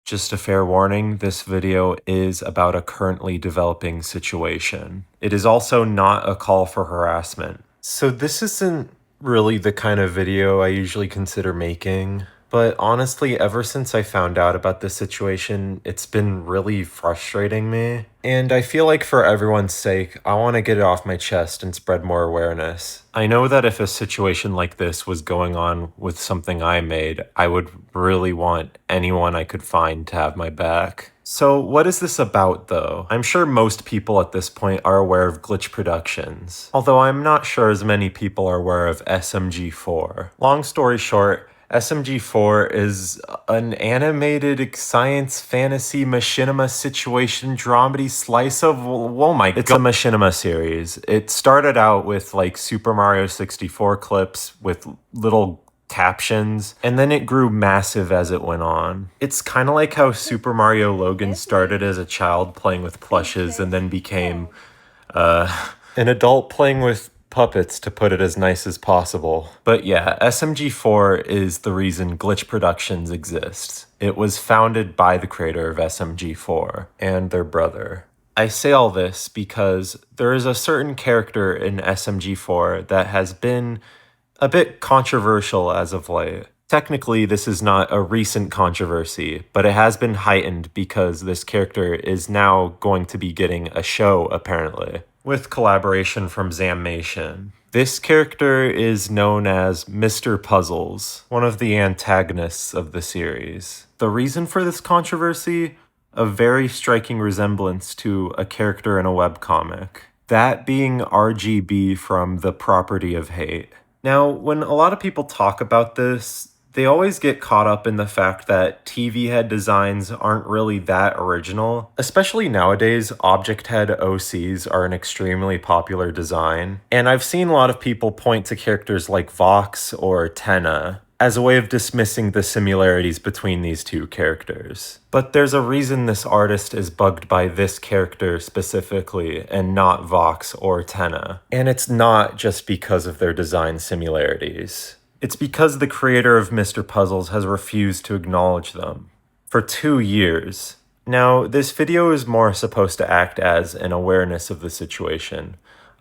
Just a fair warning, this video is about a currently developing situation. It is also not a call for harassment. So this isn't really the kind of video I usually consider making, but honestly, ever since I found out about this situation, it's been really frustrating me. And I feel like for everyone's sake, I want to get it off my chest and spread more awareness. I know that if a situation like this was going on with something I made, I would really want anyone I could find to have my back. So what is this about, though? I'm sure most people at this point are aware of Glitch Productions, although I'm not sure as many people are aware of SMG4. Long story short, SMG4 is an animated science fantasy machinima situation dramedy slice of, oh my god. It's a machinima series. It started out with like Super Mario 64 clips with little captions, and then it grew massive as it went on. It's kind of like how Super Mario Logan started as a child playing with plushes and then became an adult playing with puppets, to put it as nice as possible. But yeah, SMG4 is the reason Glitch Productions exists. It was founded by the creator of SMG4 and their brother. I say all this because there is a certain character in SMG4 that has been a bit controversial as of late. Technically, this is not a recent controversy, but it has been heightened because this character is now going to be getting a show, apparently, with collaboration from Zamnation. This character is known as Mr. Puzzles, one of the antagonists of the series. The reason for this controversy? A very striking resemblance to a character in a webcomic. That being RGB from The Property of Hate. Now, when a lot of people talk about this, they always get caught up in the fact that TV head designs aren't really that original. Especially nowadays, object head OCs are an extremely popular design. And I've seen a lot of people point to characters like Vox or Tenna as a way of dismissing the similarities between these two characters. But there's a reason this artist is bugged by this character specifically and not Vox or Tenna. And it's not just because of their design similarities. It's because the creator of Mr. Puzzles has refused to acknowledge them. For 2 years. Now, this video is more supposed to act as an awareness of the situation.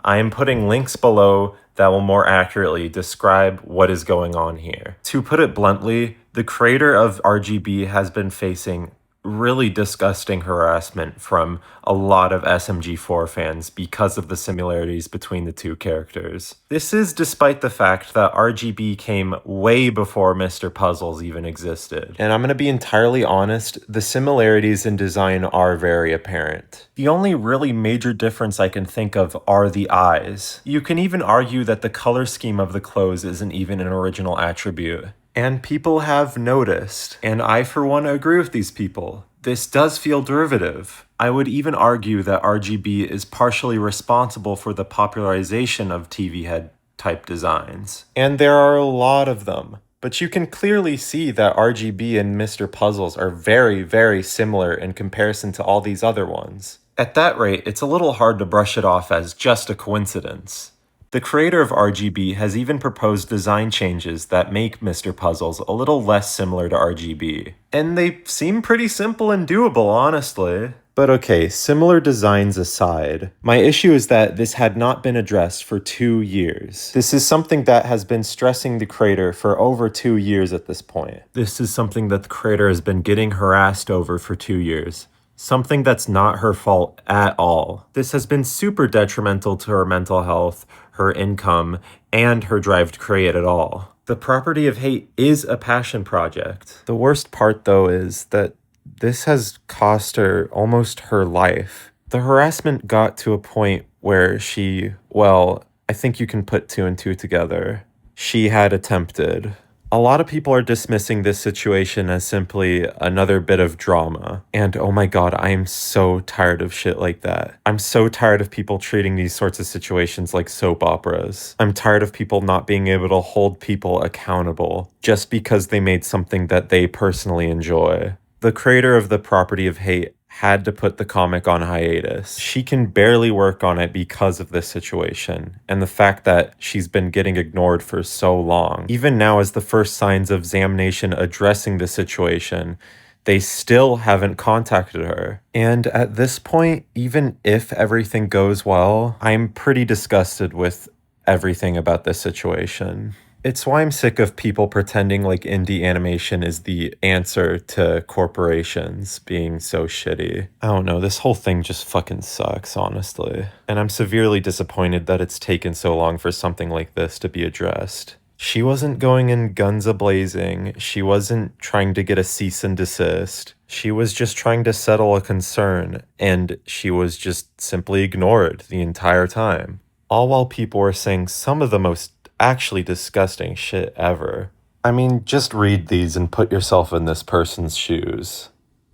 I am putting links below that will more accurately describe what is going on here. To put it bluntly, the creator of RGB has been facing really disgusting harassment from a lot of SMG4 fans because of the similarities between the two characters. This is despite the fact that RGB came way before Mr. Puzzles even existed. And I'm going to be entirely honest, the similarities in design are very apparent. The only really major difference I can think of are the eyes. You can even argue that the color scheme of the clothes isn't even an original attribute. And people have noticed, and I for one agree with these people. This does feel derivative. I would even argue that RGB is partially responsible for the popularization of TV head type designs. And there are a lot of them. But you can clearly see that RGB and Mr. Puzzles are very, very similar in comparison to all these other ones. At that rate, it's a little hard to brush it off as just a coincidence. The creator of RGB has even proposed design changes that make Mr. Puzzles a little less similar to RGB. And they seem pretty simple and doable, honestly. But okay, similar designs aside, my issue is that this had not been addressed for 2 years. This is something that has been stressing the creator for over 2 years at this point. This is something that the creator has been getting harassed over for 2 years. Something that's not her fault at all. This has been super detrimental to her mental health, her income, and her drive to create at all. The Property of Hate is a passion project. The worst part, though, is that this has cost her almost her life. The harassment got to a point where I think you can put 2 and 2 together. She had attempted. A lot of people are dismissing this situation as simply another bit of drama. And oh my god, I am so tired of shit like that. I'm so tired of people treating these sorts of situations like soap operas. I'm tired of people not being able to hold people accountable just because they made something that they personally enjoy. The creator of The Property of Hate had to put the comic on hiatus. She can barely work on it because of this situation, and the fact that she's been getting ignored for so long. Even now, as the first signs of Zamnation addressing the situation, They still haven't contacted her. And at this point, even if everything goes well, I'm pretty disgusted with everything about this situation. It's why I'm sick of people pretending like indie animation is the answer to corporations being so shitty. I don't know, this whole thing just fucking sucks, honestly. And I'm severely disappointed that it's taken so long for something like this to be addressed. She wasn't going in guns a-blazing. She wasn't trying to get a cease and desist. She was just trying to settle a concern, and she was just simply ignored the entire time. All while people were saying some of the most actually disgusting shit ever. I mean, just read these and put yourself in this person's shoes.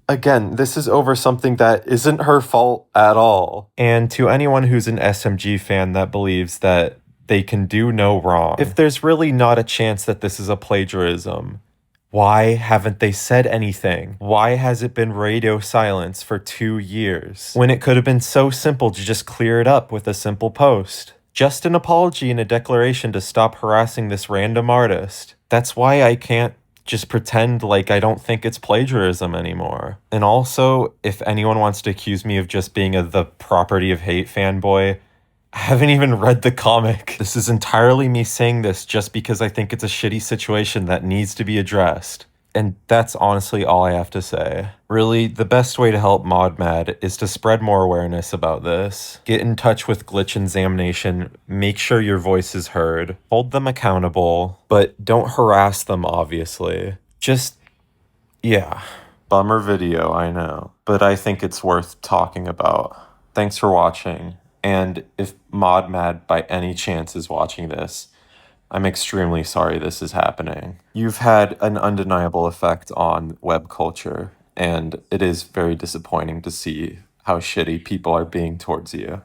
Again, this is over something that isn't her fault at all. And to anyone who's an SMG fan that believes that they can do no wrong, if there's really not a chance that this is a plagiarism, why haven't they said anything? Why has it been radio silence for 2 years? When it could have been so simple to just clear it up with a simple post. Just an apology and a declaration to stop harassing this random artist. That's why I can't just pretend like I don't think it's plagiarism anymore. And also, if anyone wants to accuse me of just being the Property of Hate fanboy, I haven't even read the comic. This is entirely me saying this just because I think it's a shitty situation that needs to be addressed. And that's honestly all I have to say. Really, the best way to help modmad is to spread more awareness about this. Get in touch with Glitch Examination, make sure your voice is heard, hold them accountable, but don't harass them, obviously. Just, yeah. Bummer video, I know, but I think it's worth talking about. Thanks for watching, and if modmad by any chance is watching this, I'm extremely sorry this is happening. You've had an undeniable effect on web culture, and it is very disappointing to see how shitty people are being towards you.